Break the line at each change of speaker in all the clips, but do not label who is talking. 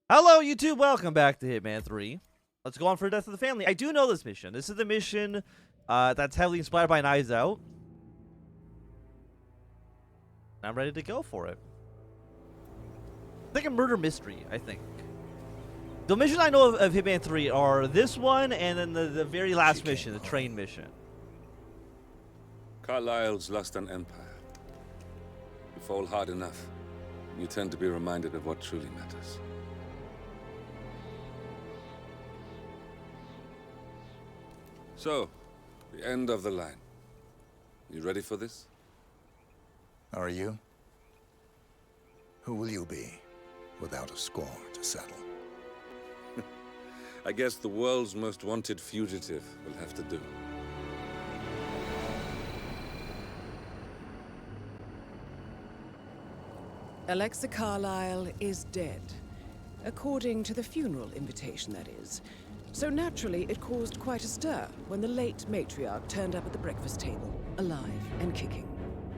Hello, YouTube. Welcome back to Hitman 3. Let's go on for Death of the Family. I do know this mission. This is the mission that's heavily inspired by Knives Out. I'm ready to go for it. It's like a murder mystery, I think. The missions I know of Hitman 3 are this one and then the very last mission, the train mission.
Carlyle's lost an empire. You fall hard enough, you tend to be reminded of what truly matters. So, the end of the line. You ready for this?
Are you? Who will you be, without a score to settle?
I guess the world's most wanted fugitive will have to do.
Alexa Carlyle is dead. According to the funeral invitation, that is. So naturally, it caused quite a stir when the late matriarch turned up at the breakfast table, alive and kicking.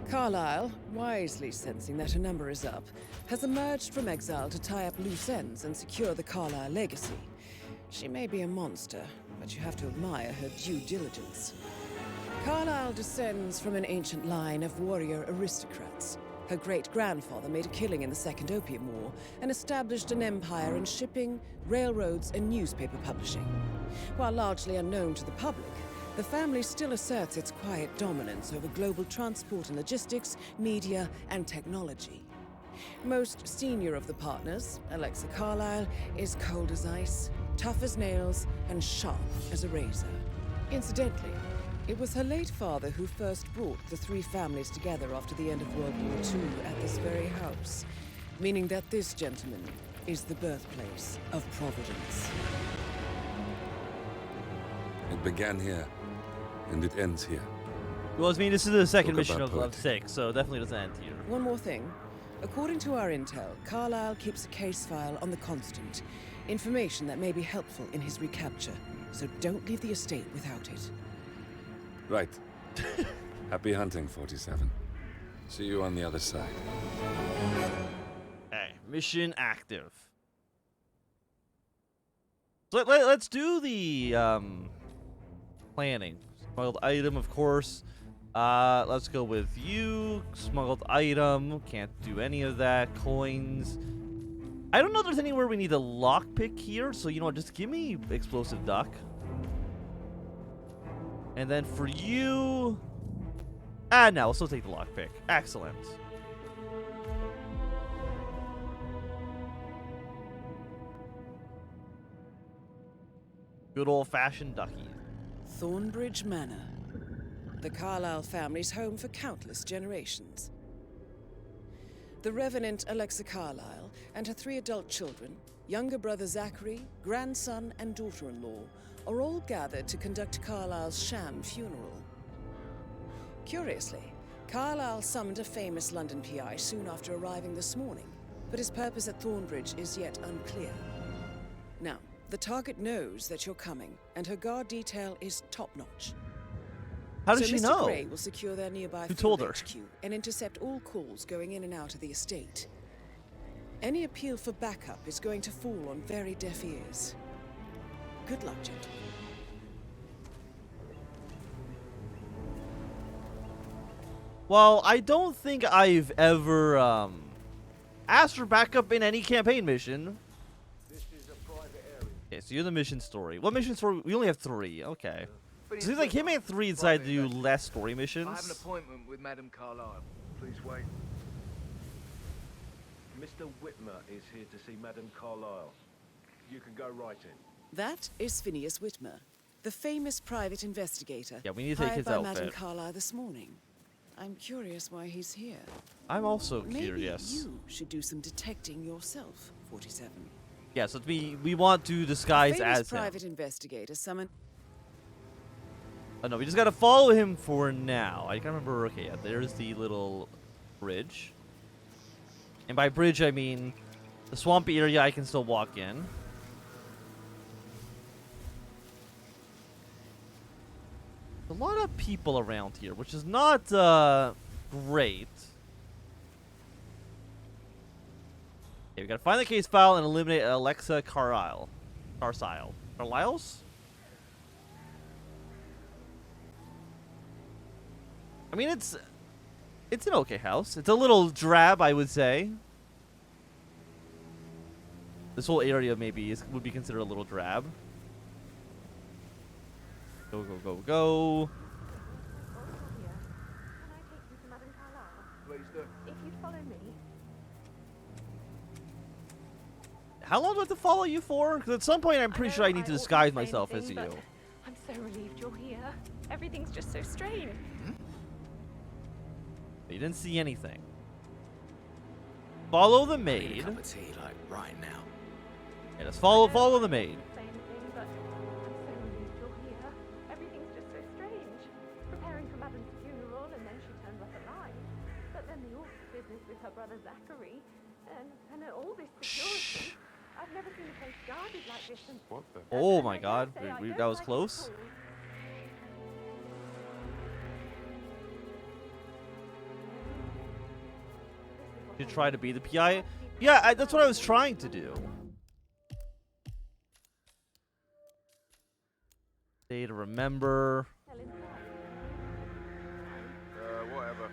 Carlyle, wisely sensing that her number is up, has emerged from exile to tie up loose ends and secure the Carlyle legacy. She may be a monster, but you have to admire her due diligence. Carlyle descends from an ancient line of warrior aristocrats. Her great-grandfather made a killing in the Second Opium War and established an empire in shipping, railroads, and newspaper publishing. While largely unknown to the public, the family still asserts its quiet dominance over global transport and logistics, media, and technology. Most senior of the partners, Alexa Carlyle, is cold as ice, tough as nails, and sharp as a razor. Incidentally, it was her late father who first brought the three families together after the end of World War II at this very house, meaning that this gentleman is the birthplace of Providence.
It began here, and it ends here.
Well, I mean, this is the second
Talk
mission
about
of
poetry.
6, so definitely doesn't end here.
One more thing. According to our intel, Carlyle keeps a case file on the Constant. Information that may be helpful in his recapture, so don't leave the estate without it.
Right. Happy hunting, 47. See you on the other side.
Okay, mission active. So let's do the planning. Smuggled item, of course. Let's go with you. Smuggled item. Can't do any of that. Coins. I don't know if there's anywhere we need a lockpick here, so you know what, just give me explosive duck. And then for you... no, we'll still take the lockpick. Excellent. Good old-fashioned ducky.
Thornbridge Manor. The Carlyle family's home for countless generations. The Revenant Alexa Carlyle and her 3 adult children, younger brother Zachary, grandson, and daughter-in-law, are all gathered to conduct Carlyle's sham funeral. Curiously, Carlyle summoned a famous London PI soon after arriving this morning, but his purpose at Thornbridge is yet unclear. Now, the target knows that you're coming, and her guard detail is top-notch.
How does
So
she
Mr.
know?
Gray will secure their nearby
Who told
field
her?
HQ and intercept all calls going in and out of the estate. Any appeal for backup is going to fall on very deaf ears. Good luck, gentlemen.
Well, I don't think I've ever asked for backup in any campaign mission. Okay, so you're the mission story. What mission story? We only have 3. Okay. So it seems like Hitman 3 decided to do less story missions.
I have an appointment with Madame Carlyle.
Please wait. Mr. Whitmer is here to see Madame Carlyle. You can go right in.
That is Phineas Whitmer, the famous private investigator.
Yeah, we need to take
hired
his
by
outfit.
Madame Carlyle this morning. I'm curious why he's here.
I'm also
Maybe
curious.
you should do some detecting yourself, 47.
Yeah, so we want to disguise
Famous
as him.
private investigator summoned.
Oh no, we just gotta follow him for now. I can't remember. Okay, yeah, there's the little bridge. And by bridge, I mean the swampy area I can still walk in. A lot of people around here, which is not great. Okay, we gotta find the case file and eliminate Alexa Carlisle. Carlisle's? I mean, it's an okay house. It's a little drab, I would say. This whole area maybe would be considered a little drab. Go, go, go, go.
Here. Can I take you to Madame Carlisle?
Please do.
If you'd follow me.
How long do I have to follow you for? Because at some point I'm pretty sure I need to disguise myself as you.
I'm so relieved you're here. Everything's just so strange.
You didn't see anything. Follow the maid.
Cup of tea, like right now.
Yeah, let's follow the maid.
Say anything, but I'm so relieved you're here. Everything's just so strange. Preparing for Madame's funeral, and then she turns up alive. But then the awful business with her brother Zachary, and all this security. I've never seen a place guarded like this. And
What the?
Oh my God, that was close. You try to be the PI. Yeah, that's what I was trying to do. Day to remember.
Whatever.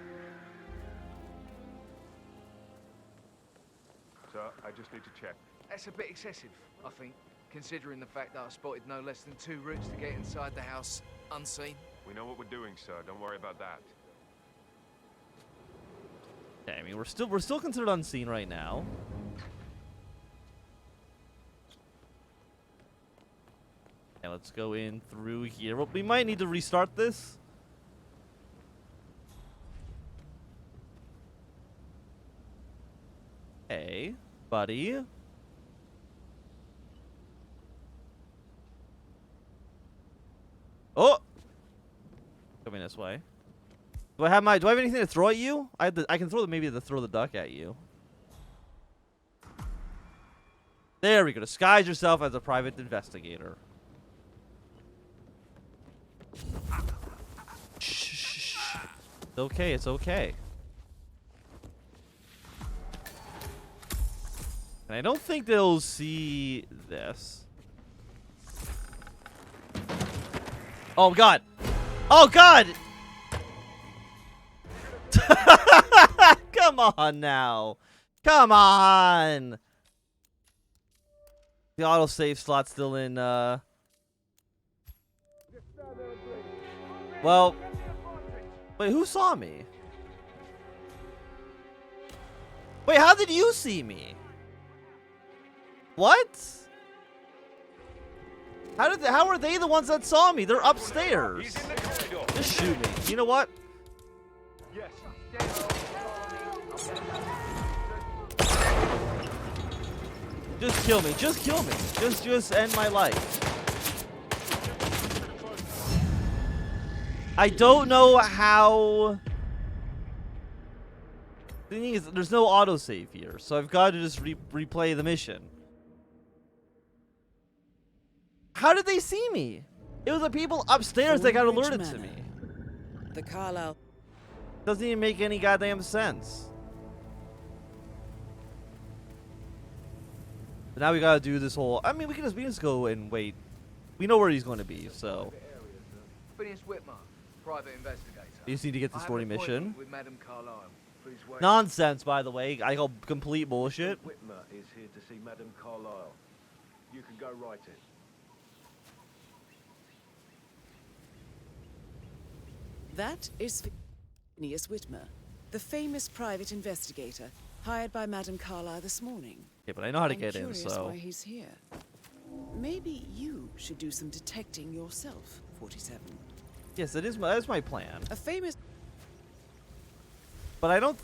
Sir, I just need to check.
That's a bit excessive, I think, considering the fact that I spotted no less than 2 routes to get inside the house unseen.
We know what we're doing, sir. Don't worry about that.
Okay, I mean, we're still considered unseen right now. Okay, let's go in through here. Well, we might need to restart this. Hey, buddy. Oh! Coming this way. Do I have anything to throw at you? I can throw the duck at you. There we go. Disguise yourself as a private investigator. Shh. It's okay. It's okay. And I don't think they'll see this. Oh God! Oh God! Come on now. Come on. The autosave slot's still in, Well, wait, who saw me? Wait, how did you see me? What? How are they the ones that saw me? They're upstairs.
He's in the corridor.
Just shoot me. You know what?
Yes.
Just kill me. Just kill me. Just end my life. I don't know how. The thing is, there's no autosave here, so I've got to just replay the mission. How did they see me? It was the people upstairs that got alerted to me.
The Carlisle.
Doesn't even make any goddamn sense. But now we gotta do this whole. I mean, we can just go and wait. We know where he's going to be, so.
Phineas Whitmer, private investigator.
You just need to get the
I have
story
an
mission.
appointment with Madame Carlisle. Please wait.
Nonsense, by the way. I call complete bullshit.
Whitmer is here to see Madame Carlisle. You can go right in.
That is Phineas Whitmer, the famous private investigator hired by Madame Carlisle this morning.
Yeah, but I know how to
I'm
get in,
curious
so.
why he's here. Maybe you should do some detecting yourself, 47.
Yes, that's my plan.
A famous.
But I don't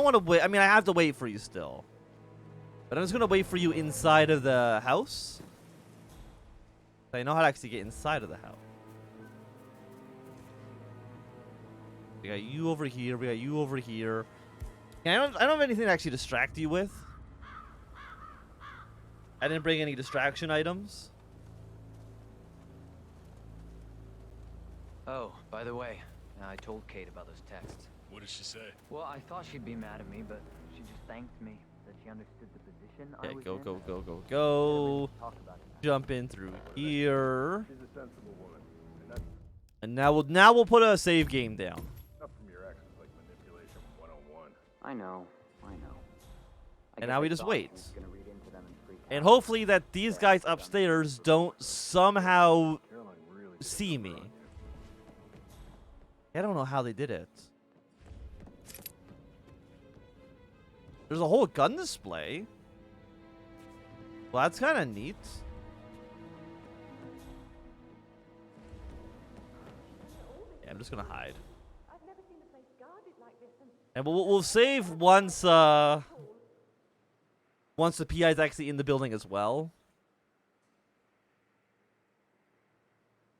want to wait. I mean, I have to wait for you still. But I'm just gonna wait for you inside of the house. I know how to actually get inside of the house. We got you over here. We got you over here. Yeah, I don't have anything to actually distract you with. I didn't bring any distraction items.
Oh, by the way, I told Kate about those texts.
What did she say?
Well, I thought she'd be mad at me, but she just thanked me. that she understood the position I
Okay,
was
go,
in.
go, go, go,
Never
go.
really talked about it.
Jump in through here.
She's a sensible woman. And that's
And now we'll put a save game down.
stuff from your ex is like manipulation 101.
I know.
And now we just wait.
Gonna read into them and freak
And
out.
hopefully that these guys upstairs don't somehow
Caroline really did
see
a number
me.
on you.
I don't know how they did it. There's a whole gun display. Well, that's kind of neat. Yeah, I'm just gonna hide.
I've never seen the place guarded like this,
And we'll save once once the PI is actually in the building as well.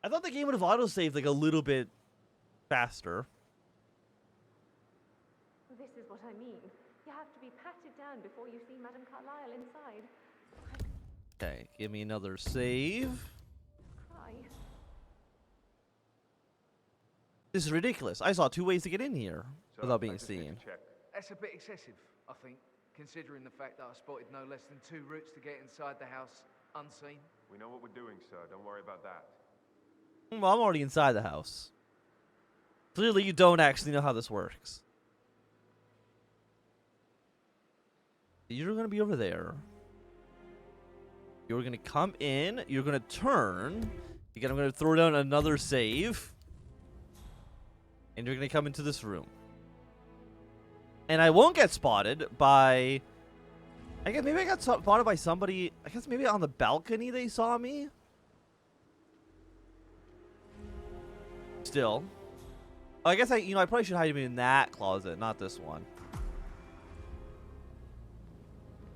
I thought the game would have autosaved like a little bit faster.
this is what I mean. You have to be patted down before you see Madame Carlyle inside.
Okay, give me another save.
Cry.
This is ridiculous. I saw 2 ways to get in here
So,
without
I
being
just need to
seen.
check.
That's a bit excessive, I think, considering the fact that I spotted no less than 2 routes to get inside the house unseen.
We know what we're doing, sir. Don't worry about that.
Well, I'm already inside the house. Clearly, you don't actually know how this works. You're gonna be over there. You're gonna come in. You're gonna turn. Again, I'm gonna throw down another save. And you're gonna come into this room. And I won't get spotted by... I guess maybe I got spotted by somebody... I guess maybe on the balcony they saw me? Still. I guess I probably should hide him in that closet, not this one.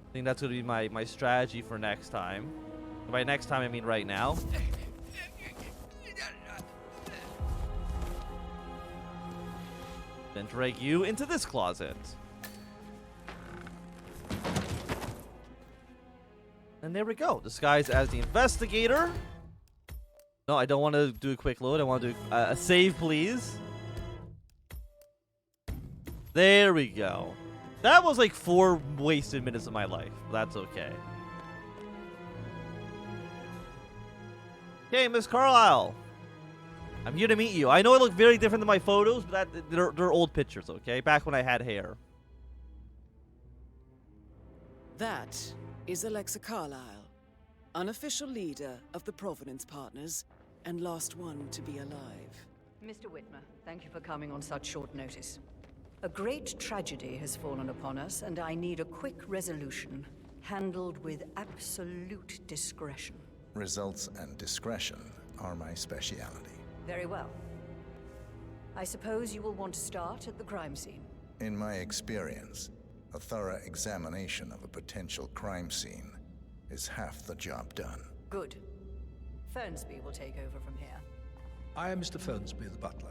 I think that's gonna be my strategy for next time. And by next time, I mean right now. Then drag you into this closet. And there we go. Disguised as the investigator. No, I don't want to do a quick load. I want to do a save, please. There we go. That was like 4 wasted minutes of my life. That's okay. Okay, Miss Carlyle. I'm here to meet you. I know I look very different than my photos, but they're old pictures, okay? Back when I had hair.
That is Alexa Carlyle, unofficial leader of the Provenance Partners, and last one to be alive.
Mr. Whitmer, thank you for coming on such short notice. A great tragedy has fallen upon us, and I need a quick resolution, handled with absolute discretion.
Results and discretion are my speciality.
Very well. I suppose you will want to start at the crime scene.
In my experience, a thorough examination of a potential crime scene is half the job done.
Good. Fernsby will take over from here.
I am Mr. Fernsby, the butler.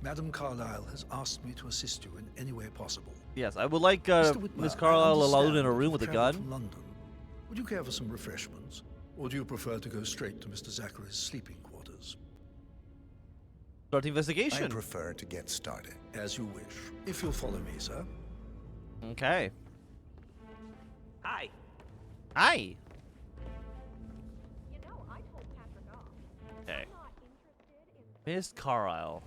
Madame Carlyle has asked me to assist you in any way possible.
Yes, I would like
Mr. Whitmer,
Miss
I
Carlyle allowed
understand
in a
that
room
you've
with a
travelled
gun.
From London. Would you care for some refreshments? Or do you prefer to go straight to Mr. Zachary's sleeping quarters?
Start the investigation.
I prefer to get started.
As you wish. If you'll follow me, sir.
Okay. Hi. Hi.
You know, I told Patrick off.
Okay.
I'm not interested in
Miss Carlyle.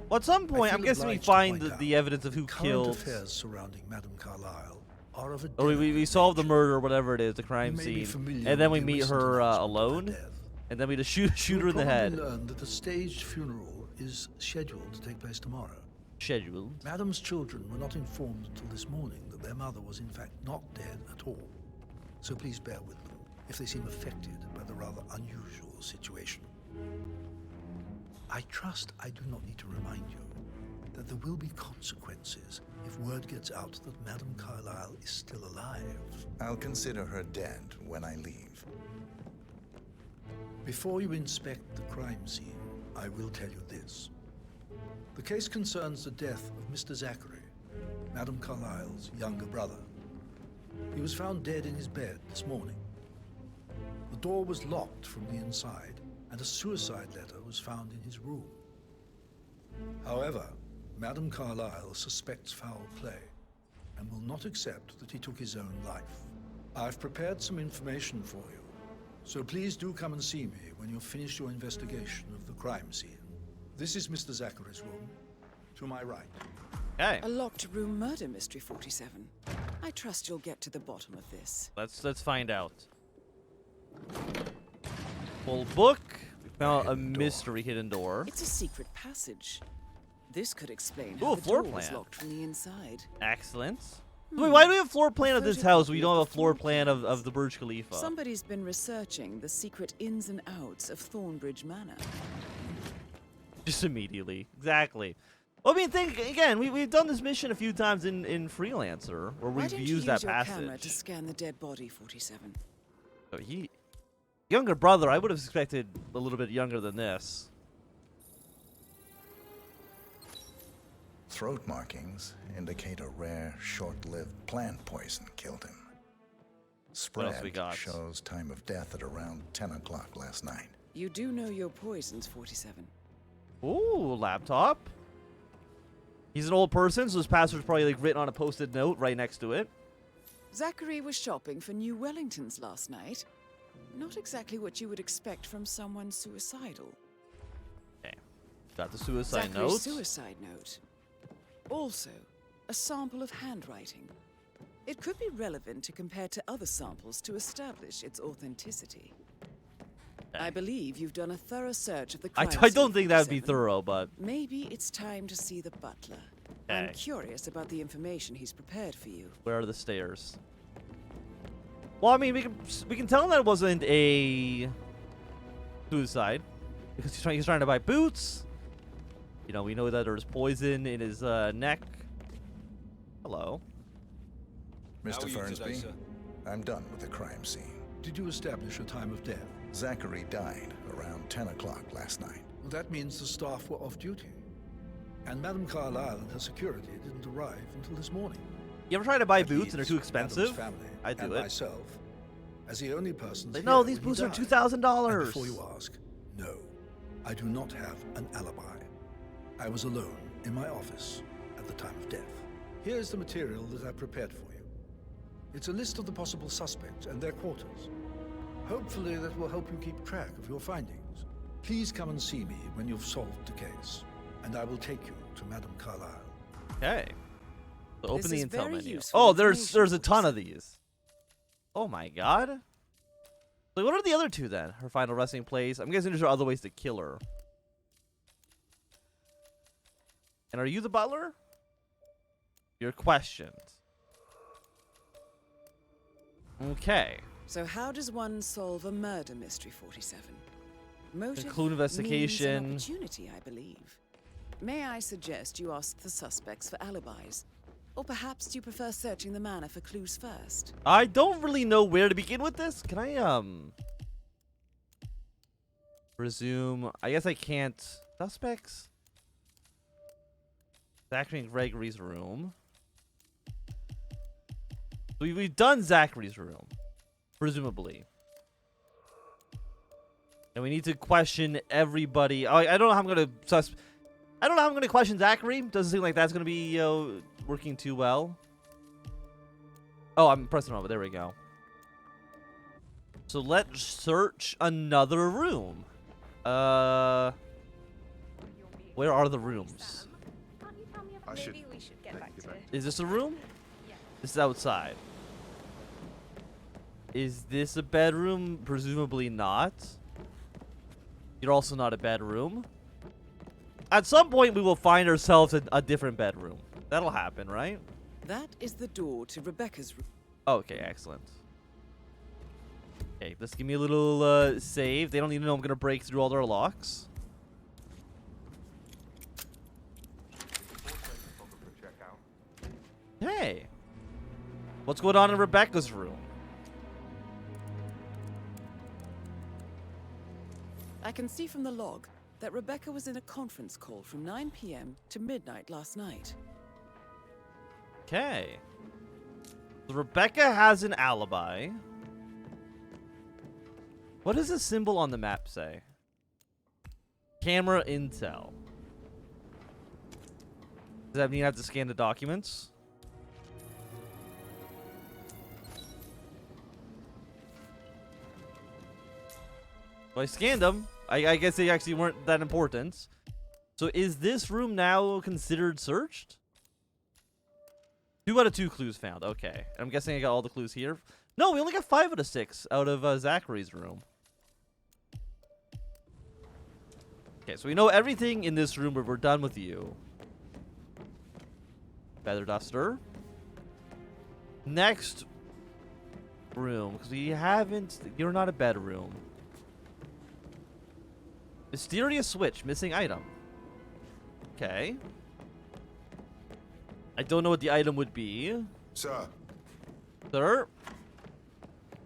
Well, at some point, I'm
feel
guessing we
obliged to
find
point
the
out
evidence of who
current
killed.
affairs surrounding Madame Carlyle are of a
Or we
delicate
solve the
nature.
murder or whatever it is, the
You
crime
may be
scene,
familiar
and then we
with the
meet
recent
her
announcement of her
alone,
death.
and then we just shoot
You'll
her in the
probably
head.
learn that a staged funeral is scheduled to take place tomorrow.
Scheduled.
Madame's children were not informed until this morning that their mother was in fact not dead at all. So please bear with them if they seem affected by the rather unusual situation. I trust I do not need to remind you that there will be consequences if word gets out that Madame Carlyle is still alive.
I'll consider her dead when I leave.
Before you inspect the crime scene, I will tell you this. The case concerns the death of Mr. Zachary, Madame Carlyle's younger brother. He was found dead in his bed this morning. The door was locked from the inside, and a suicide letter was found in his room. However, Madame Carlyle suspects foul play. and will not accept that he took his own life. I've prepared some information for you, so please do come and see me when you've finished your investigation of the crime scene. This is Mr. Zachary's room, to my right.
Okay.
A locked room murder mystery, 47. I trust you'll get to the bottom of this.
Let's find out. Full book. We found a mystery hidden door.
It's a secret passage. This could explain
Ooh,
how
a
the
floor
door was
plan.
locked from the inside.
Excellent. Wait, why do we have a floor plan of this house? We don't have a floor plan
plans.
of the Burj Khalifa.
Somebody's been researching the secret ins and outs of Thornbridge Manor.
Just immediately. Exactly. Well, I mean, think again. We've done this mission a few times in Freelancer, where
Why
we've
don't
used
you use
that
your camera
passage.
to scan the dead body, 47?
Oh, younger brother. I would have expected a little bit younger than this.
Throat markings indicate a rare, short-lived plant poison killed him.
What else we
Spread
got?
shows time of death at around 10 o'clock last night.
You do know your poisons, 47.
Ooh, laptop. He's an old person, so his password's probably like written on a post-it note right next to it.
Zachary was shopping for new Wellingtons last night. Not exactly what you would expect from someone suicidal.
Okay. Got the suicide
Zachary's
note.
suicide note. Also, a sample of handwriting. It could be relevant to compare to other samples to establish its authenticity. I believe you've done a thorough search of the crime
I don't
scene,
think that would be
47.
thorough, but
Maybe it's time to see the butler. I'm
Okay.
curious about the information he's prepared for you.
where are the stairs? Well, I mean, we can tell that it wasn't a suicide because he's trying to buy boots. You know, we know that there's poison in his neck. Hello.
Mr. Fernsby, I'm done with the crime scene.
Did you establish a time of death?
Zachary died around 10 o'clock last night.
Well, that means the staff were off duty. And Madame Carlyle and her security didn't arrive until this morning.
You ever try to buy
That
boots and they're
leaves
too expensive?
Madame's family
I do
and
it.
myself, as the only person.
Like, no, these boots are $2,000.
And before you ask, no, I do not have an alibi. I was alone in my office at the time of death. Here's the material that I prepared for you. It's a list of the possible suspects and their quarters. Hopefully that will help you keep track of your findings. Please come and see me when you've solved the case, and I will take you to Madame Carlyle.
Okay. So open
This
the
is
intel
very
menu.
useful
Oh, there's
information,
a ton of these. Oh my god. Like, what are the other two then? Her final resting place. I'm guessing there's other ways to kill her. And are you the butler? Your questions. Okay.
So how does one solve a murder mystery, 47? Motive
Conclude investigation.
means an opportunity, I believe. May I suggest you ask the suspects for alibis? Or perhaps you prefer searching the manor for clues first?
I don't really know where to begin with this. Can I, resume? I guess I can't. Suspects? Zachary and Gregory's room. We've done Zachary's room, presumably. And we need to question everybody. I don't know how I'm gonna I don't know how I'm gonna question Zachary. Doesn't seem like that's gonna be working too well. Oh, I'm pressing over. There we go. So let's search another room. Where are the rooms?
Maybe we should get back to it.
Is this a room?
Yeah.
This is outside. Is this a bedroom? Presumably not. You're also not a bedroom. At some point, we will find ourselves in a different bedroom. That'll happen, right?
That is the door to Rebecca's room.
Okay, excellent. Okay, let's give me a little save. They don't even know I'm going to break through all their locks. Hey. What's going on in Rebecca's room?
I can see from the log that Rebecca was in a conference call from 9 p.m. to midnight last night.
Okay. So Rebecca has an alibi. What does the symbol on the map say? Camera intel. Does that mean I have to scan the documents? So I scanned them. I guess they actually weren't that important. So is this room now considered searched? 2 out of 2 clues found. Okay. I'm guessing I got all the clues here. No, we only got 5 out of 6 out of Zachary's room. Okay, so we know everything in this room, but we're done with you. Feather duster. Next room, because we haven't... You're not a bedroom. Mysterious switch, missing item. Okay. I don't know what the item would be.
Sir.
Sir?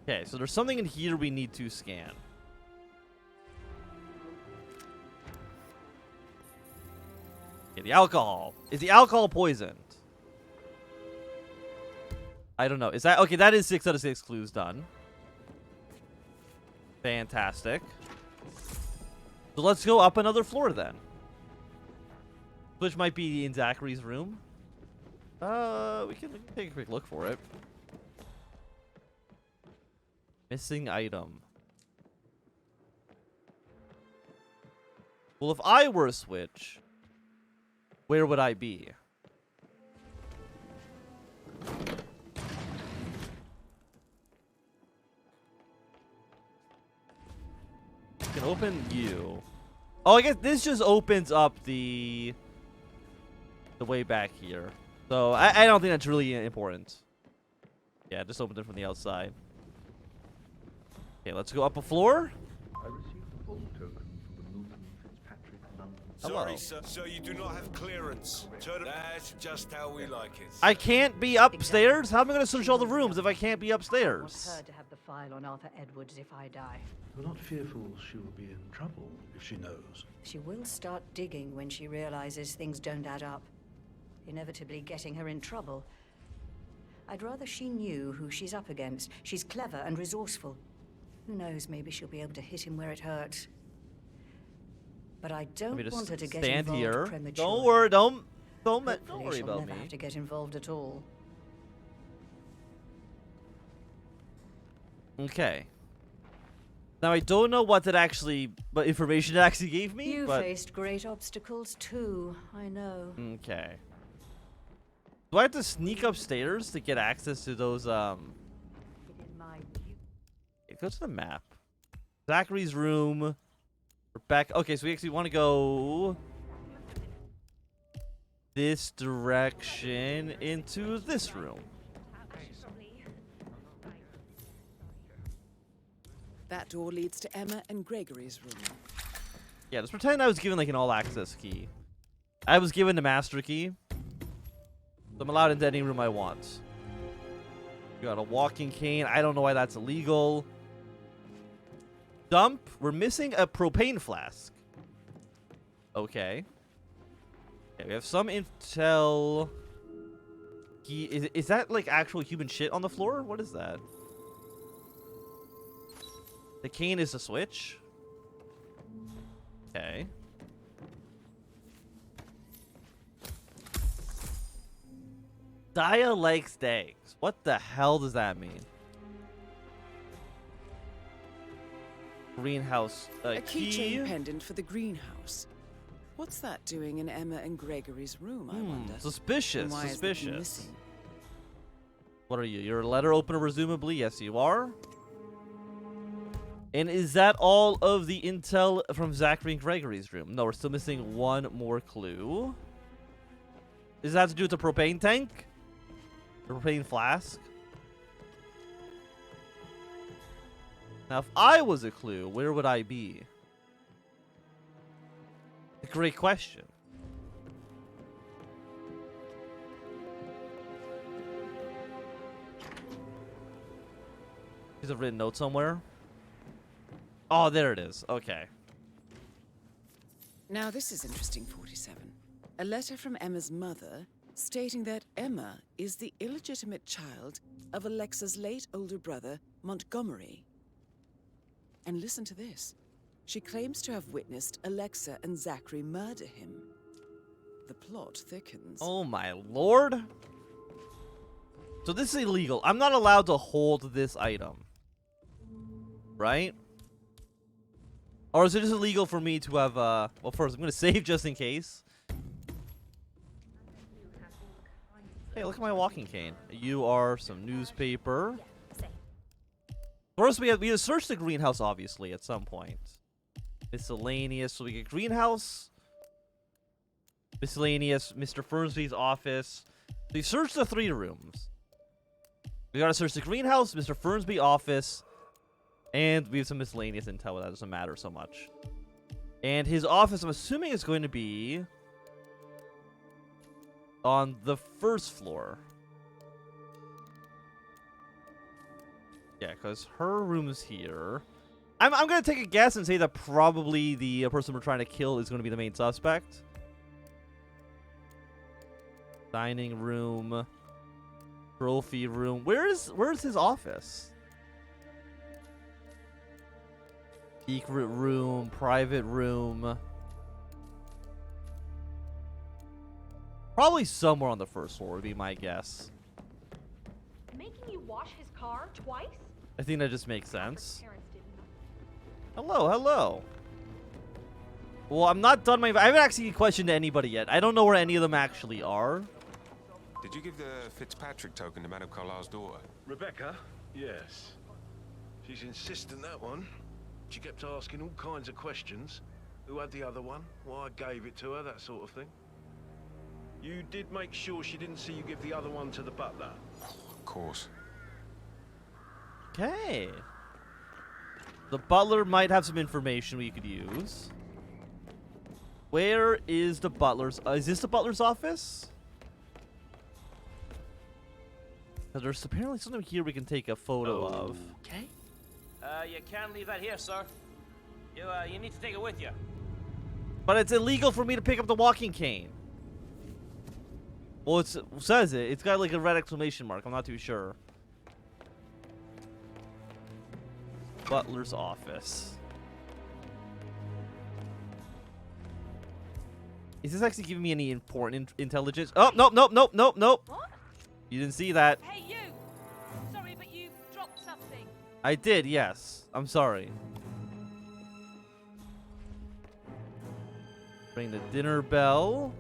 Okay, so there's something in here we need to scan. Okay, the alcohol. Is the alcohol poisoned? I don't know. Is that... Okay, that is 6 out of 6 clues done. Fantastic. So let's go up another floor then. Which might be in Zachary's room. We can take a quick look for it. Missing item. Well, if I were a switch, where would I be? Can open you. Oh, I guess this just opens up the way back here. So I don't think that's really important. Yeah, just opened it from the outside. Okay, let's go up a floor.
I received a full token from the Luton Fitzpatrick London.
Hello.
Sorry, sir, you do not have clearance. That's just how we like it.
I can't be upstairs? How am I going to search all the rooms if I can't be
I want
upstairs?
her to have the file on Arthur Edwards if I die.
You're not fearful she will be in trouble if she knows.
She will start digging when she realizes things don't add up, inevitably getting her in trouble. I'd rather she knew who she's up against. She's clever and resourceful. Who knows, maybe she'll be able to hit him where it hurts. But I don't want her to get
stand
involved
here.
prematurely.
Don't worry, don't
Hopefully
worry
she'll
about
never
me.
have to get involved at all.
Okay. Now I don't know what information it actually gave me.
You
but
faced great obstacles too, I know.
okay. Do I have to sneak upstairs to get access to those
In my
Go to the map. Zachary's room. We're back. Okay, so we actually want to go this direction into this room.
That door leads to Emma and Gregory's room.
Yeah, let's pretend I was given like an all-access key. I was given the master key. So I'm allowed into any room I want. We got a walking cane. I don't know why that's illegal. Dump. We're missing a propane flask. Okay. Okay, we have some intel. Is that like actual human shit on the floor? What is that? The cane is a switch. Okay. Dia likes eggs. What the hell does that mean? Greenhouse
A
key.
keychain pendant for the greenhouse. What's that doing in Emma and Gregory's room, I wonder?
Suspicious.
And why is the key
Suspicious.
missing?
What are you? You're a letter opener, presumably. Yes, you are. And is that all of the intel from Zachary and Gregory's room? No, we're still missing one more clue. Does that have to do with the propane tank? The propane flask? Now, if I was a clue, where would I be? A great question. Is a written note somewhere? Oh, there it is. Okay.
Now this is interesting, 47. A letter from Emma's mother stating that Emma is the illegitimate child of Alexa's late older brother, Montgomery. And listen to this. She claims to have witnessed Alexa and Zachary murder him. The plot thickens.
Oh my lord. So this is illegal. I'm not allowed to hold this item. Right? Or is it just illegal for me to have, well, first, I'm gonna save just in case. Hey, look at my walking cane. You are some newspaper. First, we have to search the greenhouse, obviously, at some point. Miscellaneous, so we get greenhouse. Miscellaneous, Mr. Fernsby's office. We searched the 3 rooms. We gotta search the greenhouse, Mr. Fernsby office, and we have some miscellaneous intel, but that doesn't matter so much. And his office, I'm assuming, is going to be on the 1st floor. Yeah, because her room's here. I'm going to take a guess and say that probably the person we're trying to kill is going to be the main suspect. Dining room. Trophy room. Where's his office? Secret room. Private room. Probably somewhere on the 1st floor would be my guess.
Making you wash his car twice?
I think that just makes sense.
Parents didn't.
Hello, hello. Well, I'm not done I haven't actually questioned anybody yet. I don't know where any of them actually are.
Did you give the Fitzpatrick token to Madame Carlyle's daughter?
Rebecca? Yes. She's insistent, that one. She kept asking all kinds of questions. Who had the other one? Why I gave it to her, that sort of thing. You did make sure she didn't see you give the other one to the butler?
Of course.
Okay. The butler might have some information we could use. Where is the butler's... is this the butler's office? Because there's apparently something here we can take a photo of.
Okay. You can't leave that here, sir. You need to take it with you.
But it's illegal for me to pick up the walking cane. Well, it says it. It's got like a red exclamation mark. I'm not too sure. Butler's office. Is this actually giving me any important intelligence? Oh, nope, nope, nope, nope, nope.
What?
You didn't see that.
Hey, you! Sorry, but you dropped something.
I did, yes. I'm sorry. Ring the dinner bell.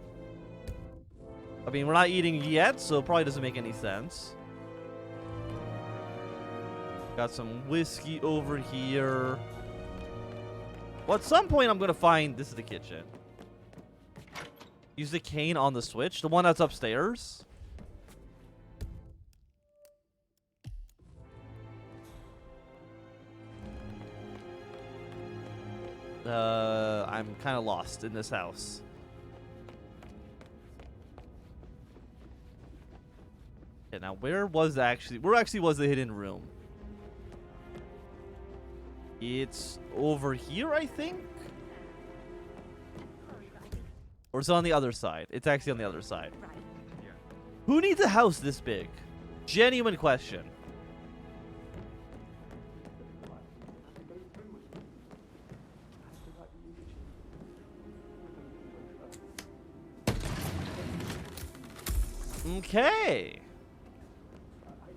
I mean, we're not eating yet, so it probably doesn't make any sense. Got some whiskey over here. Well, at some point, I'm going to find... This is the kitchen. Use the cane on the switch. The one that's upstairs. I'm kind of lost in this house. Okay, now where was actually was the hidden room? It's over here, I think? Or is it on the other side? It's actually on the other side. Who needs a house this big? Genuine question. Okay.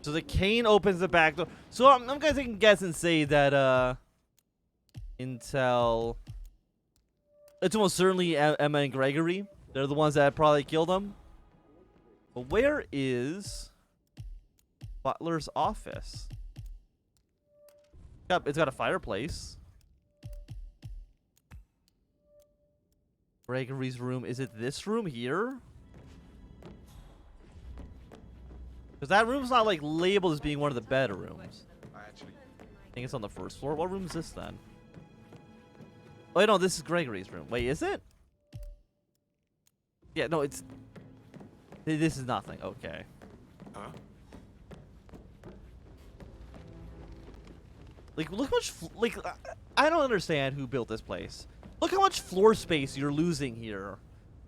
So the cane opens the back door. So I'm gonna take a guess and say that Intel. It's almost certainly Emma and Gregory. They're the ones that probably killed him. But where is Butler's office? It's got a fireplace. Gregory's room. Is it this room here? Because that room's not like labeled as being one of the bedrooms. I think it's on the 1st floor. What room is this then? Oh, wait, no, this is Gregory's room. Wait, is it? Yeah, no, it's... This is nothing. Okay.
Huh?
Like, look how much... Like, I don't understand who built this place. Look how much floor space you're losing here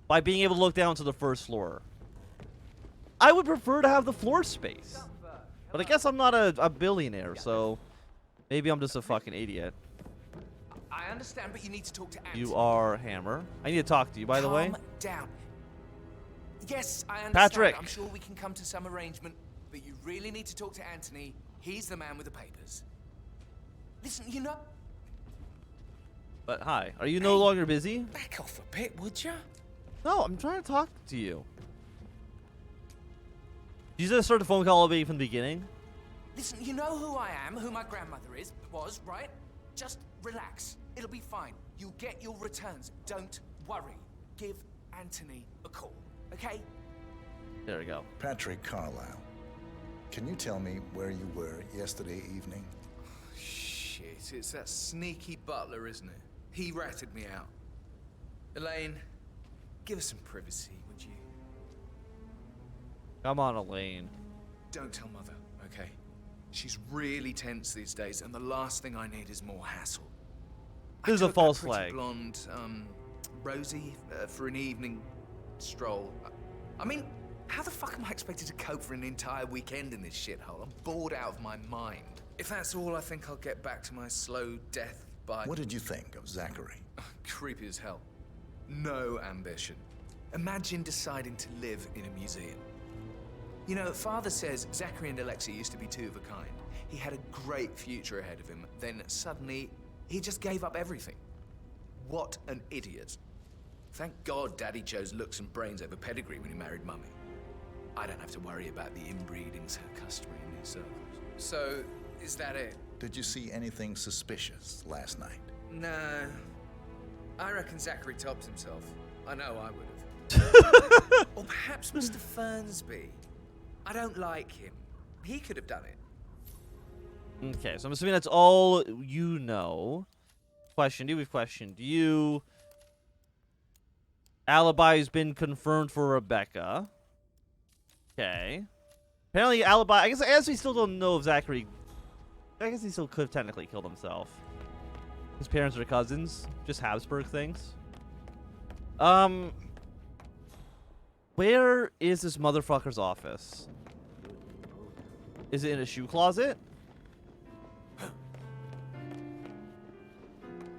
by being able to look down to the 1st floor. I would prefer to have the floor space. But I guess I'm not a billionaire, so... Maybe I'm just a fucking idiot.
I understand, but you need to talk to Anthony.
You are Hammer. I need to talk to you, by the way.
Calm down. Yes, I understand.
Patrick.
I'm sure we can come to some arrangement, but you really need to talk to Anthony. He's the man with the papers. Listen, you know...
But hi, are you no longer busy?
Back off a bit, would you?
No, I'm trying to talk to you. You just start the phone call away from the beginning?
Listen, you know who I am, who my grandmother was, right? Just relax. It'll be fine. You'll get your returns. Don't worry. Give Anthony a call, okay?
There we go.
Patrick Carlisle, can you tell me where you were yesterday evening?
Shit, it's that sneaky butler, isn't it? He ratted me out. Elaine, give us some privacy, would you?
Come on, Elaine.
Don't tell Mother, okay? She's really tense these days, and the last thing I need is more hassle.
This is a false flag.
Blonde, Rosie, for an evening stroll. I mean, how the fuck am I expected to cope for an entire weekend in this shithole? I'm bored out of my mind. If that's all, I think I'll get back to my slow death by...
What did you think of Zachary?
Creepy as hell. No ambition. Imagine deciding to live in a museum. You know, Father says Zachary and Alexa used to be two of a kind. He had a great future ahead of him, then suddenly, he just gave up everything. What an idiot. Thank God Daddy chose looks and brains over pedigree when he married Mummy. I don't have to worry about the inbreeding so customary in these circles. So, is that it?
Did you see anything suspicious last night?
No. I reckon Zachary tops himself. I know I would have. Or perhaps Mr. Fernsby. I don't like him. He could have done it.
Okay, so I'm assuming that's all you know. We've questioned you. Alibi has been confirmed for Rebecca. Okay. Apparently, alibi. I guess we still don't know if Zachary. I guess he still could have technically killed himself. His parents are cousins, just Habsburg things. Where is this motherfucker's office? Is it in a shoe closet? I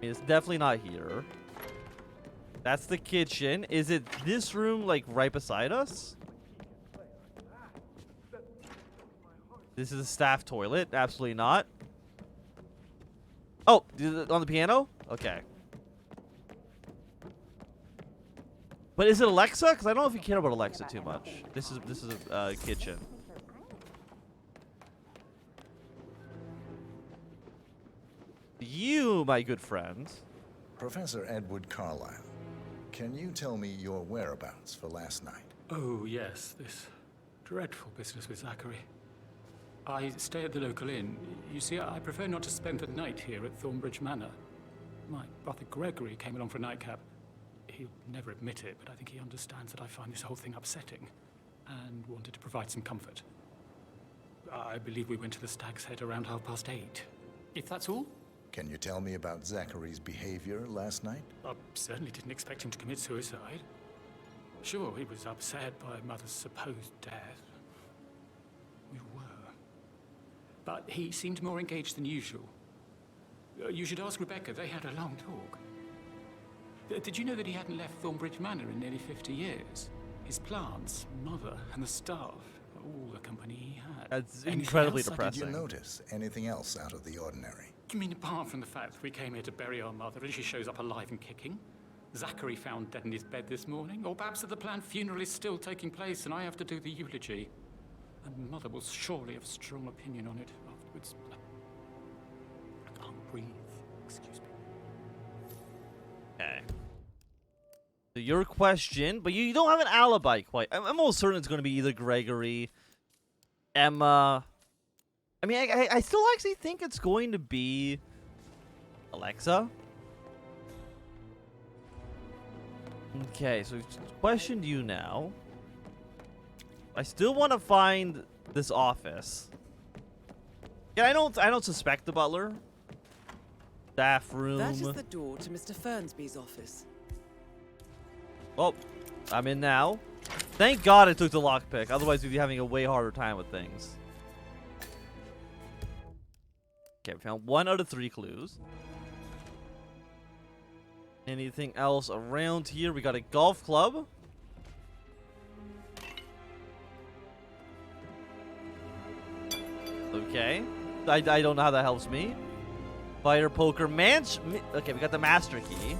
mean, it's definitely not here. That's the kitchen. Is it this room, like, right beside us? This is a staff toilet. Absolutely not. Oh, on the piano? Okay. But is it Alexa? Because I don't know if you care about Alexa too much. This is a kitchen. You, my good friend.
Professor Edward Carlisle, can you tell me your whereabouts for last night?
Oh, yes, this dreadful business with Zachary. I stay at the local inn. You see, I prefer not to spend the night here at Thornbridge Manor. My brother Gregory came along for a nightcap. He'll never admit it, but I think he understands that I find this whole thing upsetting and wanted to provide some comfort. I believe we went to the Stag's Head around 8:30. If that's all?
Can you tell me about Zachary's behavior last night?
I certainly didn't expect him to commit suicide. Sure, he was upset by Mother's supposed death. We were. But he seemed more engaged than usual. You should ask Rebecca. They had a long talk. Did you know that he hadn't left Thornbridge Manor in nearly 50 years? His plants, Mother, and the staff, all the company he had.
That's incredibly
Did
depressing.
you notice anything else out of the ordinary?
You mean apart from the fact that we came here to bury our mother and she shows up alive and kicking? Zachary found dead in his bed this morning? Or perhaps that the planned funeral is still taking place and I have to do the eulogy? And Mother will surely have a strong opinion on it afterwards. I can't breathe. Excuse me.
Okay. So your question, but you don't have an alibi quite. I'm almost certain it's going to be either Gregory, Emma. I mean, I still actually think it's going to be Alexa. Okay, so questioned you now. I still want to find this office. Yeah, I don't suspect the butler. Staff room.
That is the door to Mr. Fernsby's office.
Oh, I'm in now. Thank God I took the lockpick. Otherwise, we'd be having a way harder time with things. Okay, we found 1 out of 3 clues. Anything else around here? We got a golf club. Okay. I don't know how that helps me. Fire poker okay, we got the master key.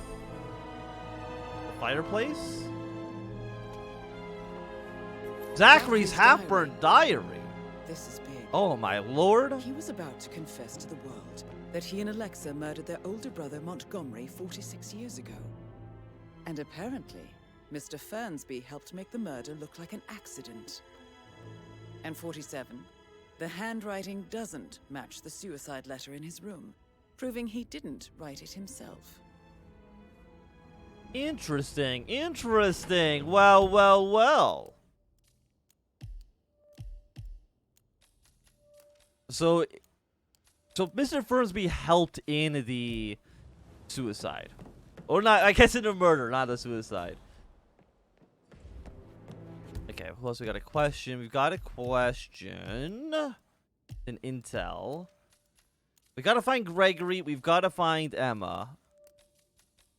The fireplace. Zachary's half-burnt diary.
This is big.
Oh my lord.
He was about to confess to the world that he and Alexa murdered their older brother Montgomery 46 years ago. And apparently, Mr. Fernsby helped make the murder look like an accident. And 47, the handwriting doesn't match the suicide letter in his room, proving he didn't write it himself.
Interesting, interesting. Well, well, well. So Mr. Fernsby helped in the suicide. Or not, I guess in the murder, not the suicide. Okay, who else we got a question? We've got a question. An intel. We gotta find Gregory. We've gotta find Emma.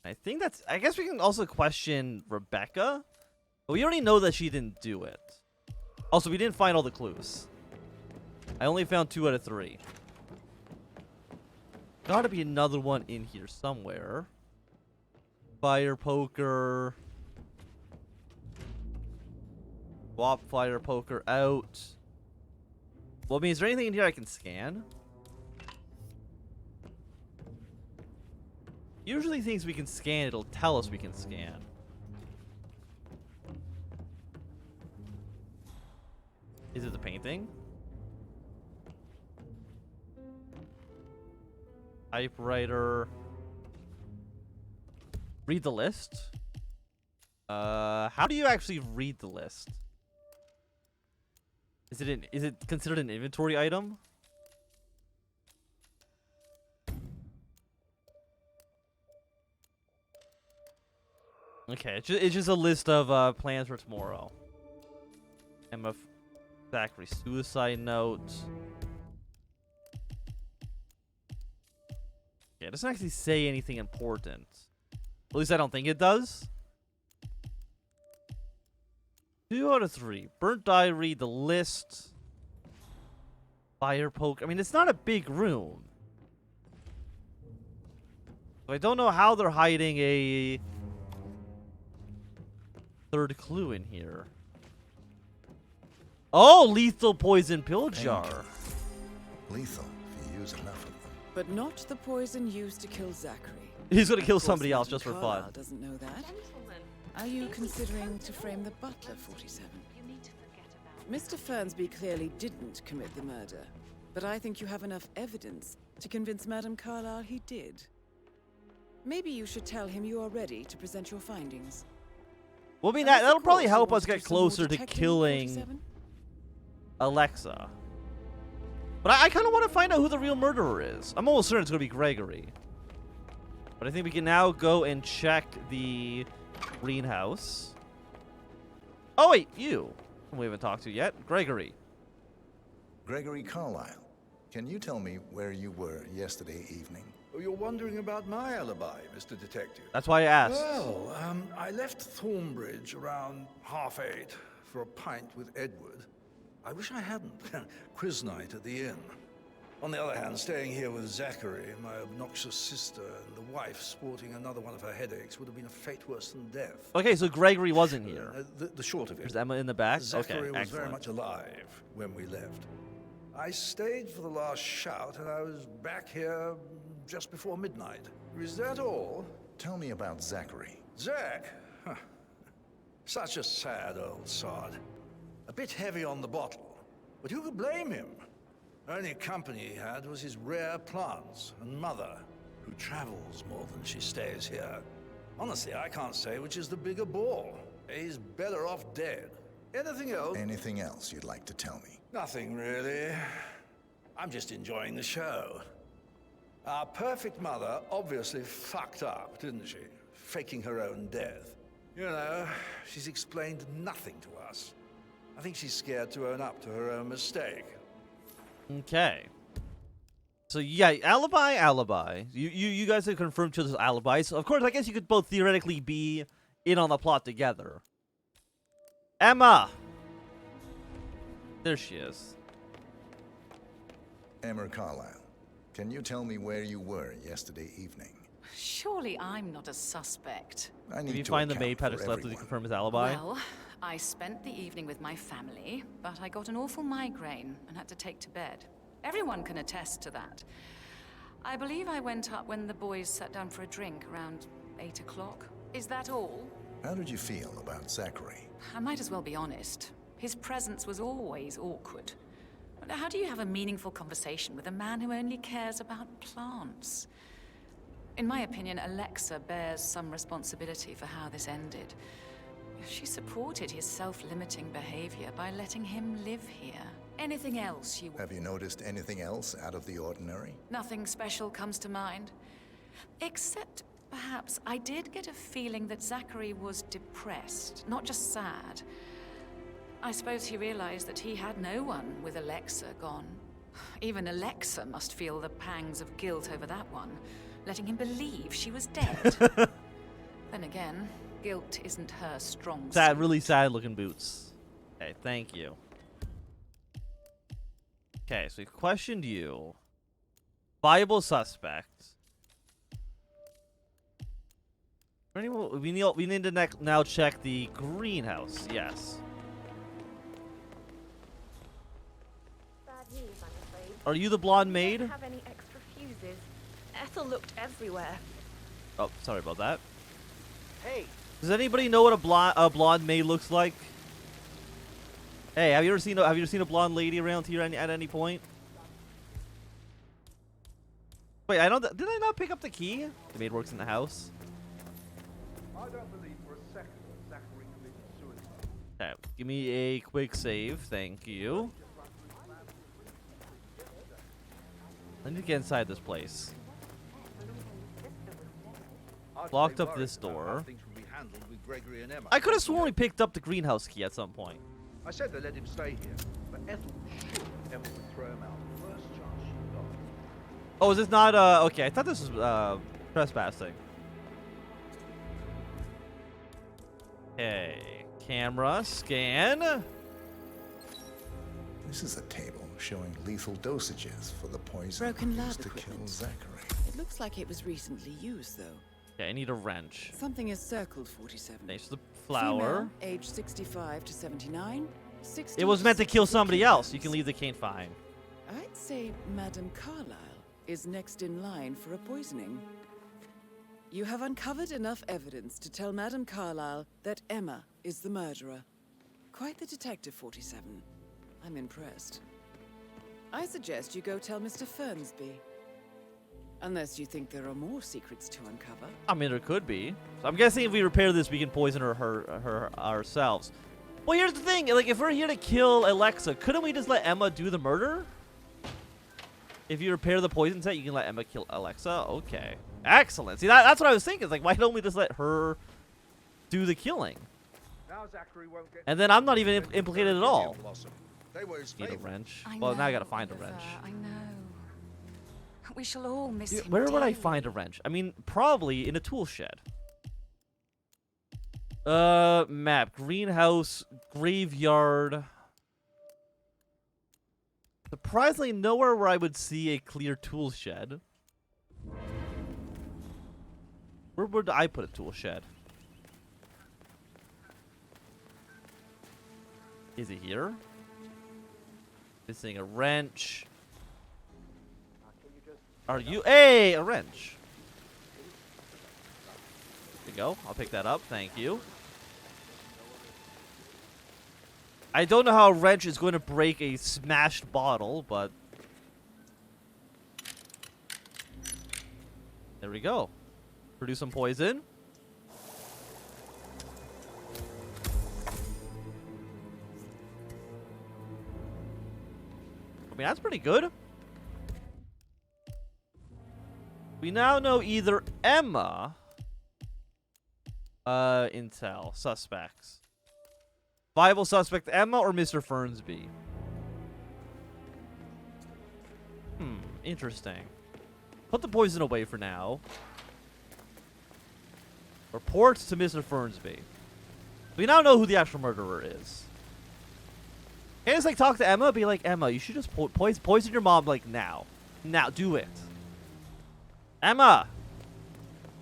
I think that's... I guess we can also question Rebecca. But we already know that she didn't do it. Also, we didn't find all the clues. I only found 2 out of 3. Gotta be another one in here somewhere. Fire poker. Swap fire poker out. Well, I mean, is there anything in here I can scan? Usually things we can scan, it'll tell us we can scan. Is it the painting? Typewriter. Read the list. How do you actually read the list? Is it considered an inventory item? Okay, it's just a list of plans for tomorrow. Emma Zachary suicide note. Yeah, it doesn't actually say anything important. At least I don't think it does. 2 out of 3. Burnt diary, the list. Fire poke. I mean, it's not a big room. So I don't know how they're hiding a 3rd clue in here. Oh, lethal poison pill jar.
Lethal if you use enough of them.
But not the poison used to kill Zachary.
He's gonna kill somebody else just for
Carlisle
fun.
Doesn't know that. Are you considering to frame the butler, 47? Mr. Fernsby clearly didn't commit the murder, but I think you have enough evidence to convince Madame Carlisle he did. Maybe you should tell him you are ready to present your findings.
Well, I mean, that'll probably help us get closer to killing Alexa. But I kind of want to find out who the real murderer is. I'm almost certain it's going to be Gregory. But I think we can now go and check the greenhouse. Oh, wait, you. We haven't talked to yet. Gregory.
Gregory Carlisle, can you tell me where you were yesterday evening?
Oh, you're wondering about my alibi, Mr. Detective.
That's why I asked.
Well, I left Thornbridge around 8:30 for a pint with Edward. I wish I hadn't. Quiz night at the inn. On the other hand, staying here with Zachary, my obnoxious sister, and the wife sporting another one of her headaches would have been a fate worse than death.
Okay, so Gregory wasn't here.
The short of it.
There's Emma in the back?
Zachary
okay,
was very
excellent.
much alive when we left. I stayed for the last shout, and I was back here just before midnight. Is that all?
Tell me about Zachary.
Zach? Huh. Such a sad old sod. A bit heavy on the bottle, but who could blame him? Only company he had was his rare plants and mother, who travels more than she stays here. Honestly, I can't say which is the bigger ball. He's better off dead. Anything else?
Anything else you'd like to tell me?
Nothing really. I'm just enjoying the show. Our perfect mother obviously fucked up, didn't she? Faking her own death. You know, she's explained nothing to us. I think she's scared to own up to her own mistake.
Okay. So yeah, alibi. You guys have confirmed each other's alibis. Of course, I guess you could both theoretically be in on the plot together. Emma! There she is.
Emma Carlisle, Can you tell me where you were yesterday evening?
Surely I'm not a suspect.
I need
If you
to
find the
account
maid
for
Patrick slept with,
everyone.
you confirm his alibi.
Well, I spent the evening with my family, but I got an awful migraine and had to take to bed. Everyone can attest to that. I believe I went up when the boys sat down for a drink around 8 o'clock. Is that all?
How did you feel about Zachary?
I might as well be honest. His presence was always awkward. How do you have a meaningful conversation with a man who only cares about plants? In my opinion, Alexa bears some responsibility for how this ended. She supported his self-limiting behavior by letting him live here. Anything else you...
Have you noticed anything else out of the ordinary?
Nothing special comes to mind. Except, perhaps, I did get a feeling that Zachary was depressed, not just sad. I suppose he realized that he had no one with Alexa gone. Even Alexa must feel the pangs of guilt over that one, letting him believe she was dead. Then again, guilt isn't her strong
Sad,
suit.
really sad looking boots. Okay, thank you. Okay, so we questioned you. Viable suspect. We need to now check the greenhouse. Yes.
Bad news, I'm afraid.
Are you the blonde
We
maid?
don't have any extra fuses. Ethel looked everywhere.
Oh, sorry about that.
Hey.
Does anybody know what a blonde maid looks like? Hey, have you ever seen a blonde lady around here at any point? Wait, I don't. Did I not pick up the key? The maid works in the house.
I don't believe for a second that Zachary committed suicide.
Okay, give me a quick save. Thank you. I need to get inside this place. Locked up this door. I could have sworn we picked up the greenhouse key at some point.
I said they let him stay here, but Ethel was sure Emma would throw him out the first chance she got.
Oh, is this not okay, I thought this was trespassing. Okay. Camera scan.
This is a table showing lethal dosages for the poison
Broken lab
used to kill
equipment.
Zachary.
It looks like it was recently used, though.
Okay, I need a wrench.
Something is circled 47.
Thanks to the flower.
Female, age 65 to 79. 60
It was meant to kill
60
somebody else.
kilograms.
You can leave the cane fine.
I'd say Madame Carlyle is next in line for a poisoning. You have uncovered enough evidence to tell Madame Carlyle that Emma is the murderer. Quite the detective, 47. I'm impressed. I suggest you go tell Mr. Fernsby. Unless you think there are more secrets to uncover.
I mean, there could be. So I'm guessing if we repair this, we can poison her ourselves. Well, here's the thing. Like, if we're here to kill Alexa, couldn't we just let Emma do the murder? If you repair the poison set, you can let Emma kill Alexa. Okay. Excellent. See, that's what I was thinking. It's like, why don't we just let her do the killing?
Now Zachary won't get
And then I'm not even implicated at all.
They were his
Need a
favorite.
wrench.
I
Well, now I
know,
gotta find a
Oliver,
wrench.
I know. We shall all miss him.
Where would I
dearly.
find a wrench? I mean, probably in a tool shed. Map. Greenhouse. Graveyard. Surprisingly, nowhere where I would see a clear tool shed. Where would I put a tool shed? Is it here? Missing a wrench. Are you? Hey, a wrench. There you go. I'll pick that up. Thank you. I don't know how a wrench is going to break a smashed bottle, but there we go. Produce some poison. I mean, that's pretty good. We now know either Emma, intel, suspects. Viable suspect Emma or Mr. Fernsby. Interesting. Put the poison away for now. Reports to Mr. Fernsby. We now know who the actual murderer is. Can I just like talk to Emma? Be like, Emma, you should just poison your mom like now. Now do it. Emma!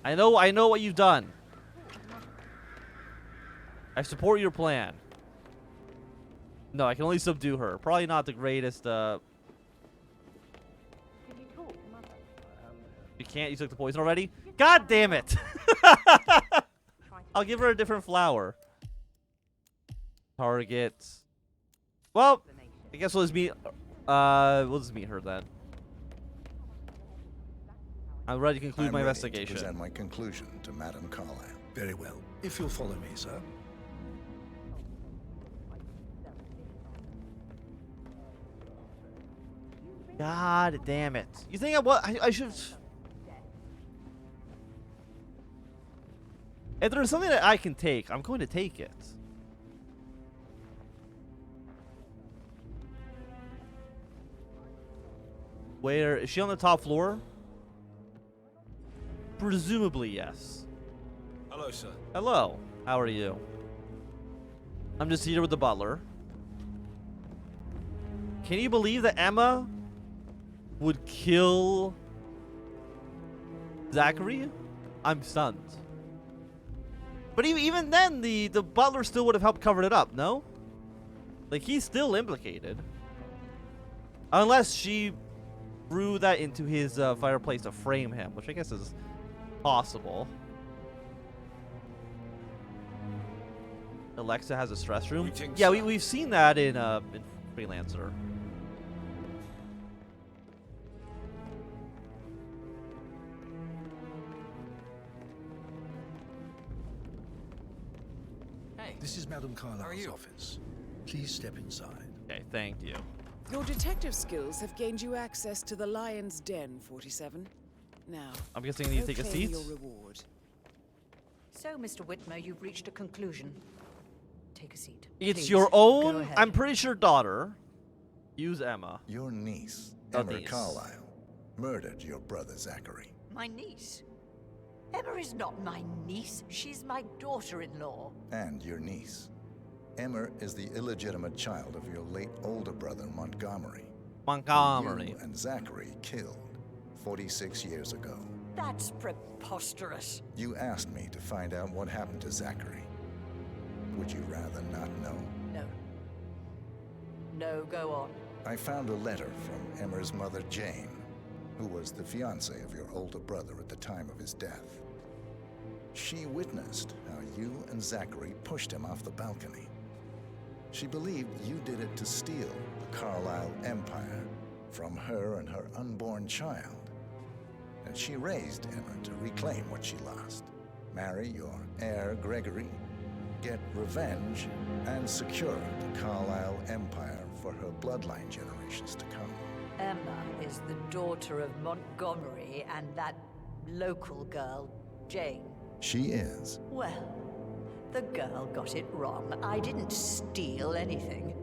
I know what you've done. I support your plan. No, I can only subdue her. Probably not the greatest, You can't? You took the poison already? God damn it! I'll give her a different flower. Target. Well, I guess we'll just meet her then. I'm ready to conclude my investigation.
To present my conclusion to Madame Carlyle.
Very well. If you'll follow me, sir.
God damn it. You think I should... If there's something that I can take, I'm going to take it. Where is she, on the top floor? Presumably, yes.
Hello, sir.
Hello. How are you? I'm just here with the butler. Can you believe that Emma would kill Zachary? I'm stunned. But even then, the butler still would have helped cover it up, no? Like, he's still implicated. Unless she threw that into his fireplace to frame him, which I guess is possible. Alexa has a stress room. Yeah, we've seen that in Freelancer.
This is Madame Carlyle's office. Please step inside.
Okay, thank you.
Your detective skills have gained you access to the Lion's Den, 47. Now,
I'm guessing you need to take a
claim
seat.
your reward.
So, Mr. Whitmer, you've reached a conclusion. Take a seat.
It's
Please,
your
go
own,
ahead.
I'm pretty sure, daughter. Use Emma.
Your niece,
A
Emma
niece.
Carlyle, murdered your brother Zachary.
My niece? Emma is not my niece. She's my daughter-in-law.
And your niece. Emma is the illegitimate child of your late older brother, Montgomery.
Montgomery.
You and Zachary killed 46 years ago.
That's preposterous.
You asked me to find out what happened to Zachary. Would you rather not know?
No. No, go on.
I found a letter from Emma's mother, Jane, who was the fiancée of your older brother at the time of his death. She witnessed how you and Zachary pushed him off the balcony. She believed you did it to steal the Carlyle empire from her and her unborn child. And she raised Emma to reclaim what she lost. Marry your heir, Gregory, get revenge, and secure the Carlyle empire for her bloodline generations to come.
Emma is the daughter of Montgomery and that local girl, Jane.
She is.
Well, the girl got it wrong. I didn't steal anything.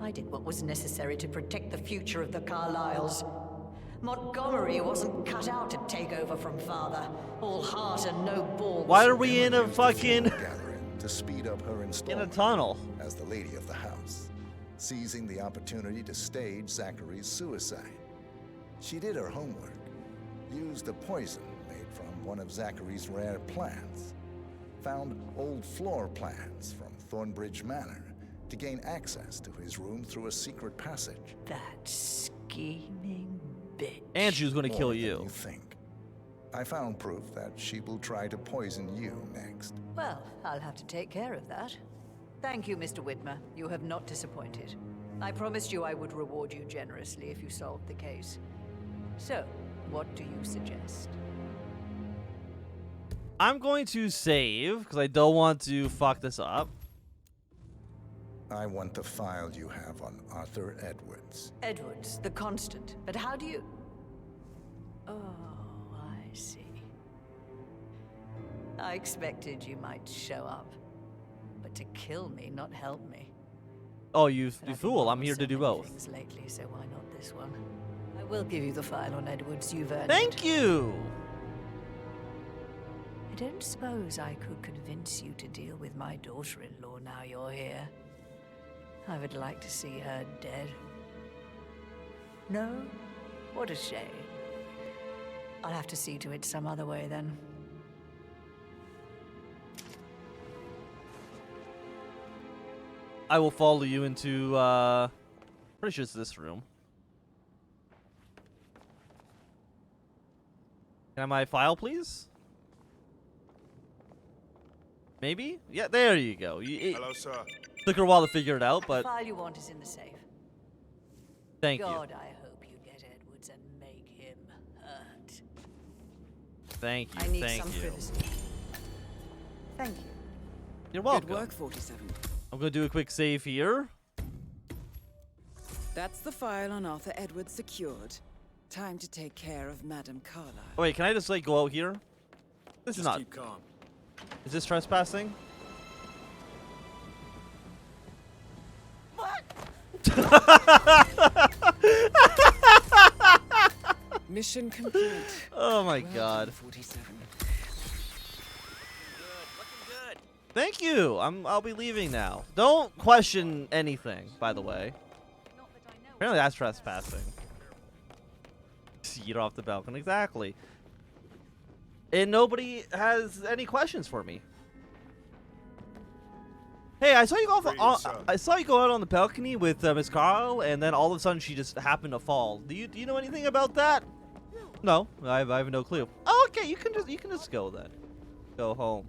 I did what was necessary to protect the future of the Carlyles. Montgomery wasn't cut out to take over from father. All heart and no balls.
Why are we in a fucking...
gathering to speed up her installment
in a tunnel?
As the lady of the house, seizing the opportunity to stage Zachary's suicide. She did her homework, used a poison made from one of Zachary's rare plants, found old floor plans from Thornbridge Manor to gain access to his room through a secret passage.
That scheming bitch.
And she was going to
More
kill
than
you.
You think. I found proof that she will try to poison you next.
Well, I'll have to take care of that. Thank you, Mr. Whitmer. You have not disappointed. I promised you I would reward you generously if you solved the case. So, what do you suggest?
I'm going to save, because I don't want to fuck this up.
I want the file you have on Arthur Edwards.
Edwards, the constant. But how do you... Oh, I see. I expected you might show up. But to kill me, not help me.
Oh, you
But I've
fool.
been
I'm here
so
to do
many
both.
things lately, so why not this one? I will give you the file on Edwards. You've earned
Thank you!
I don't suppose I could convince you to deal with my daughter-in-law now you're here. I would like to see her dead. No? What a shame.
I'll have to see to it some other way then.
I will follow you into, pretty sure it's this room. Can I have my file, please? Maybe? Yeah, there you go.
Hello, sir.
Took her a while to figure it out, but...
The file you want is in the safe.
Thank you.
God, I hope you get Edwards and make him hurt.
Thank you,
I need
thank
some
you.
privacy. Thank you.
You're welcome.
Good work, 47.
I'm gonna do a quick save here.
That's the file on Arthur Edwards secured. Time to take care of Madame Carlyle.
Oh, wait, can I just, like, go out here? This is not...
Keep calm.
Is this trespassing?
Mission complete.
Oh my
Well
god.
done, 47.
Thank you. I'll be leaving now. Don't question anything, by the way. Apparently that's trespassing. Yeet off the balcony, exactly. And nobody has any questions for me. Hey, I saw you go off. I saw you go out on the balcony with Miss Carl, and then all of a sudden she just happened to fall. Do you know anything about that? No, I have no clue. Oh, okay, you can just go then. Go home.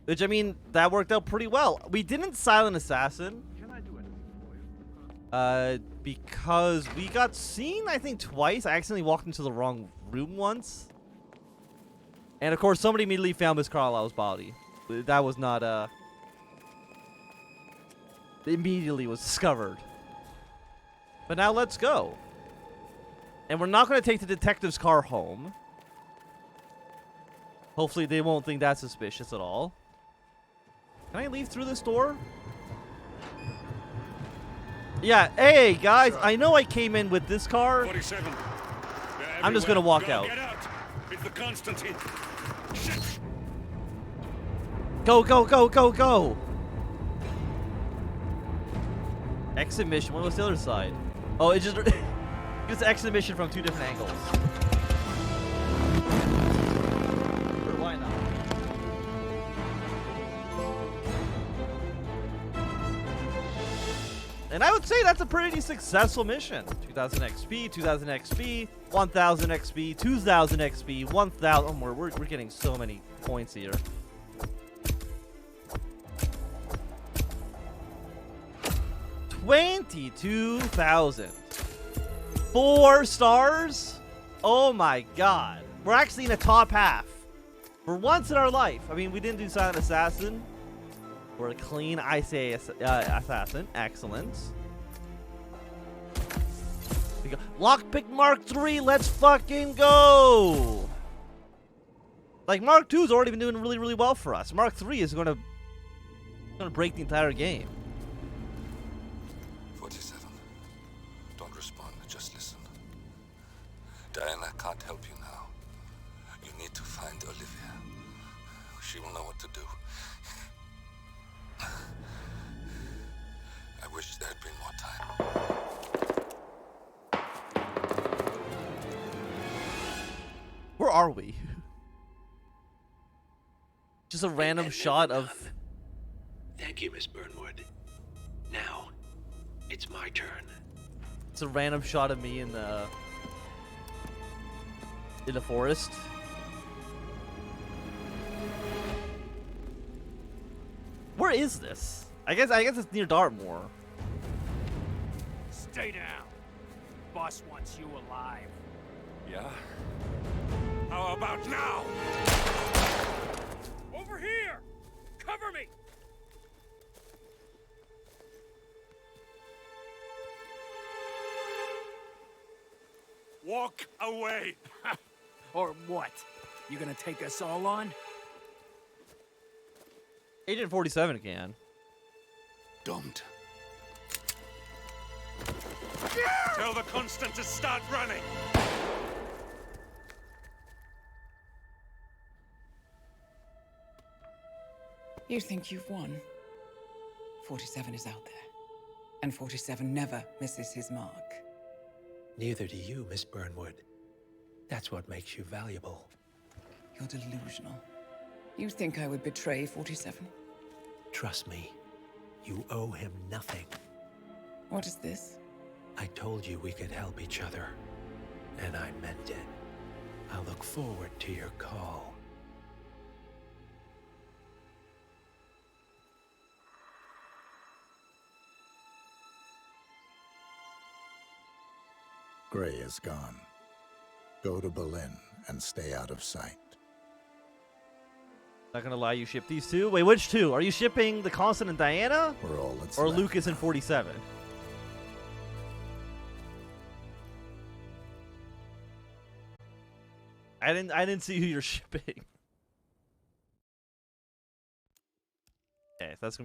Which, I mean, that worked out pretty well. We didn't silent assassin.
Can I do anything for you?
Because we got seen, I think, twice. I accidentally walked into the wrong room once. And, of course, somebody immediately found Miss Carlisle's body. That was not, immediately was discovered. But now let's go. And we're not going to take the detective's car home. Hopefully they won't think that's suspicious at all. Can I leave through this door? Yeah, hey guys, I know I came in with this car.
47.
I'm just gonna walk out.
Get out. It's the Constantine. Shit.
Go, go, go, go, go. Exit mission. What was the other side? Oh, it just it's exit mission from two different angles. Sure, why not? And I would say that's a pretty successful mission. 2000 XP, 2000 XP, 1000 XP, 2000 XP, 1000. Oh, we're getting so many points here. $22,000. 4 stars? Oh my god. We're actually in the top half. For once in our life. I mean, we didn't do Silent Assassin. We're a clean assassin. Excellent. We go. Lockpick Mark III. Let's fucking go. Like, Mark II's already been doing really, really well for us. Mark III is going to break the entire game.
47. Don't respond. Just listen. Diana can't help you now. You need to find Olivia. She will know what to do. I wish there had been more time.
Where are we? Just a random shot of...
Thank you, Miss Burnwood. Now, it's my turn.
It's a random shot of me in the forest. Where is this? I guess it's near Dartmoor.
Stay down. Boss wants you alive.
Yeah? How about now?
Over here! Cover me!
Walk away!
Or what? You gonna take us all on?
Agent 47 again.
Don't.
Tell the Constant to start running!
You think you've won? 47 is out there. And 47 never misses his mark.
Neither do you, Miss Burnwood. That's what makes you valuable.
You're delusional. You think I would betray 47?
Trust me, you owe him nothing.
What is this?
I told you we could help each other, and I meant it. I'll look forward to your call.
Gray is gone. Go to Berlin and stay out of sight.
Not gonna lie, you ship these two? Wait, which two? Are you shipping the Constant and Diana?
We're all that's
or
left
Lucas
now.
and 47? I didn't see who you're shipping. Okay, so that's gonna be